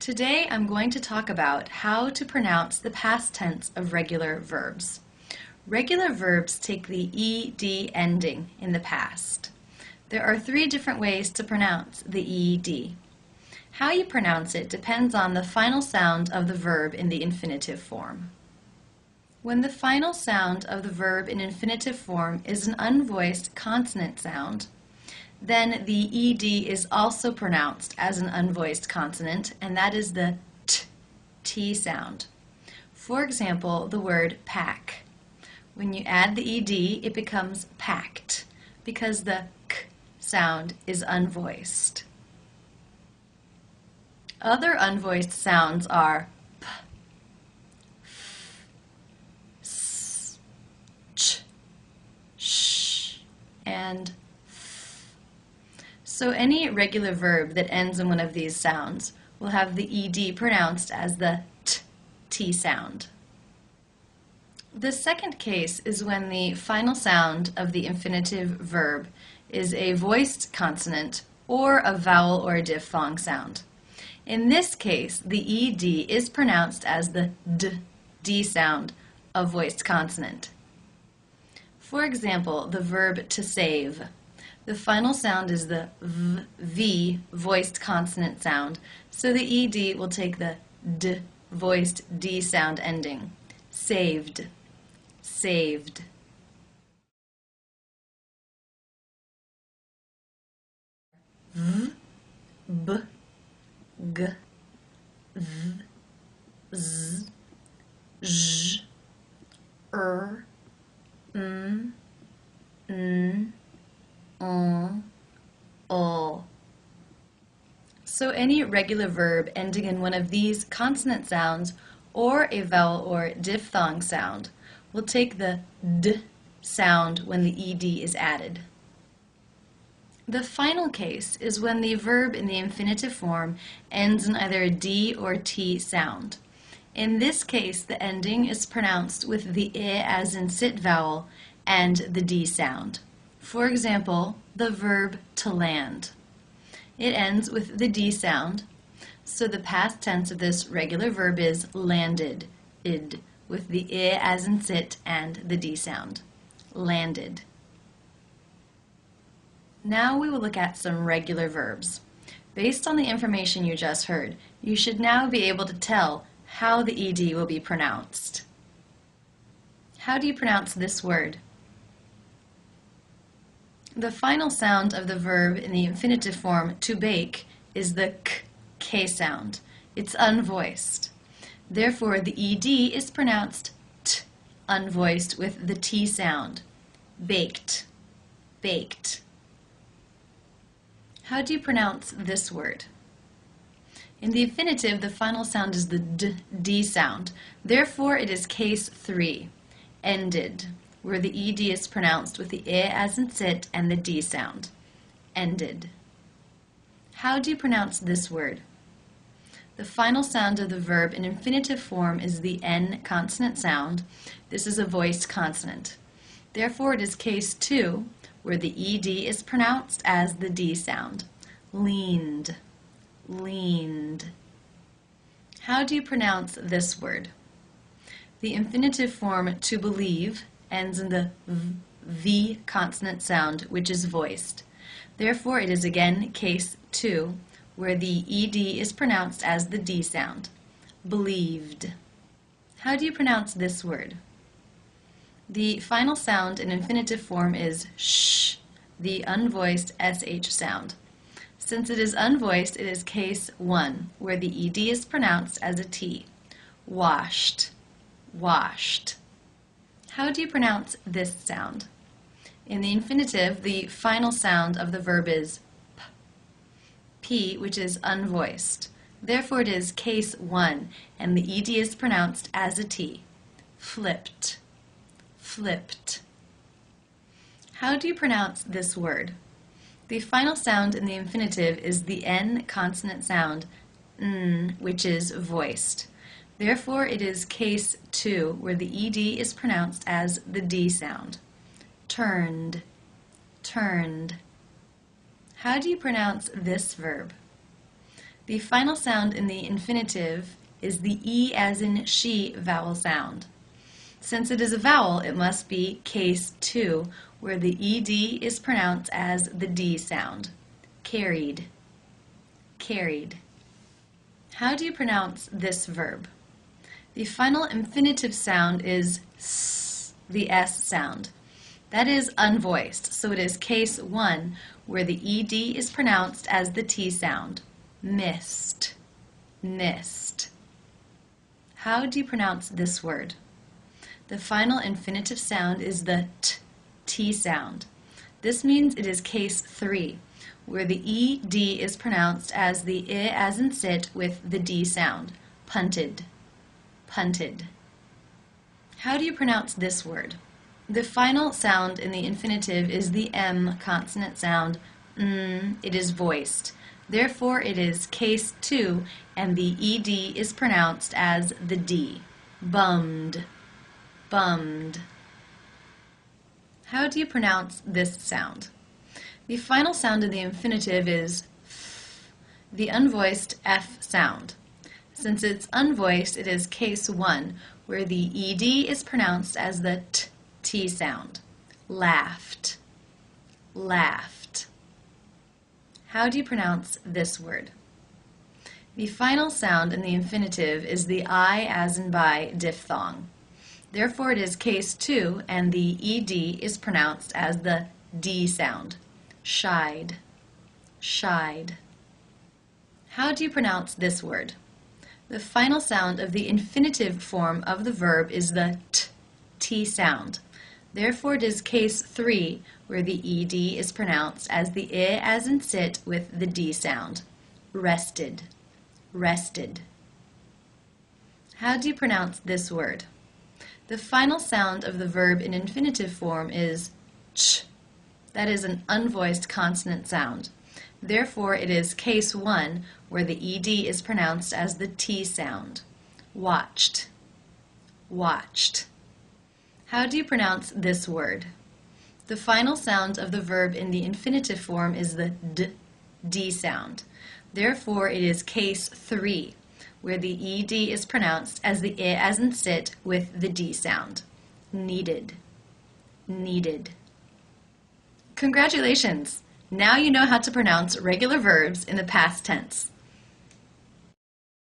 Today I'm going to talk about how to pronounce the past tense of regular verbs. Regular verbs take the ed ending in the past. There are 3 different ways to pronounce the ed. How you pronounce it depends on the final sound of the verb in the infinitive form. When the final sound of the verb in infinitive form is an unvoiced consonant sound, then the ed is also pronounced as an unvoiced consonant, and that is the t sound. For example, the word pack. When you add the ed, it becomes packed because the k sound is unvoiced. Other unvoiced sounds are p, f, s, ch, sh, and so any regular verb that ends in one of these sounds will have the ed pronounced as the t sound. The second case is when the final sound of the infinitive verb is a voiced consonant or a vowel or a diphthong sound. In this case, the ed is pronounced as the d sound of voiced consonant. For example, the verb to save. The final sound is the v voiced consonant sound, so the ed will take the d voiced d sound ending. Saved, saved. V, b, g, v, z, ž, n, ol. So any regular verb ending in one of these consonant sounds or a vowel or diphthong sound will take the d sound when the ed is added. The final case is when the verb in the infinitive form ends in either a d or t sound. In this case, the ending is pronounced with the I as in sit vowel and the d sound. For example, the verb to land. It ends with the d sound, so the past tense of this regular verb is landed, id, with the I as in sit and the d sound. Landed. Now we will look at some regular verbs. Based on the information you just heard, you should now be able to tell how the ed will be pronounced. How do you pronounce this word? The final sound of the verb in the infinitive form, to bake, is the k sound. It's unvoiced. Therefore, the ed is pronounced t, unvoiced with the t sound. Baked, baked. How do you pronounce this word? In the infinitive, the final sound is the d sound. Therefore, it is case 3, ended, where the ed is pronounced with the I as in sit and the d sound. Ended. How do you pronounce this word? The final sound of the verb in infinitive form is the n consonant sound. This is a voiced consonant. Therefore, it is case 2, where the ed is pronounced as the d sound. Leaned, leaned. How do you pronounce this word? The infinitive form to believe ends in the v consonant sound, which is voiced. Therefore, it is again case 2, where the ed is pronounced as the d sound. Believed. How do you pronounce this word? The final sound in infinitive form is sh, the unvoiced sh sound. Since it is unvoiced, it is case 1, where the ed is pronounced as a t. Washed, washed. How do you pronounce this sound? In the infinitive, the final sound of the verb is p, which is unvoiced. Therefore, it is case 1, and the ed is pronounced as a t. Flipped, flipped. How do you pronounce this word? The final sound in the infinitive is the n consonant sound, n, which is voiced. Therefore, it is case 2, where the ed is pronounced as the d sound. Turned, turned. How do you pronounce this verb? The final sound in the infinitive is the E as in she vowel sound. Since it is a vowel, it must be case 2, where the ED is pronounced as the D sound. Carried. Carried. How do you pronounce this verb? The final infinitive sound is S, the S sound. That is unvoiced, so it is case 1, where the ED is pronounced as the T sound. Missed. Missed. How do you pronounce this word? The final infinitive sound is the T sound. This means it is case 3, where the ED is pronounced as the I as in sit with the D sound. Punted. Punted. How do you pronounce this word? The final sound in the infinitive is the M consonant sound. It is voiced. Therefore, it is case 2, and the ED is pronounced as the D. Bummed. Bummed. How do you pronounce this sound? The final sound in the infinitive is F, the unvoiced F sound. Since it's unvoiced, it is case 1, where the ED is pronounced as the T sound. Laughed. Laughed. How do you pronounce this word? The final sound in the infinitive is the I as in by diphthong. Therefore, it is case 2, and the ED is pronounced as the D sound. Shied. Shied. How do you pronounce this word? The final sound of the infinitive form of the verb is the T sound. Therefore, it is case 3, where the ED is pronounced as the I as in sit with the D sound. Rested. Rested. How do you pronounce this word? The final sound of the verb in infinitive form is ch. That is an unvoiced consonant sound. Therefore, it is case 1, where the ED is pronounced as the T sound. Watched. Watched. How do you pronounce this word? The final sound of the verb in the infinitive form is the D sound. Therefore, it is case 3, where the ED is pronounced as the I as in sit with the D sound. Needed. Needed. Congratulations! Now you know how to pronounce regular verbs in the past tense.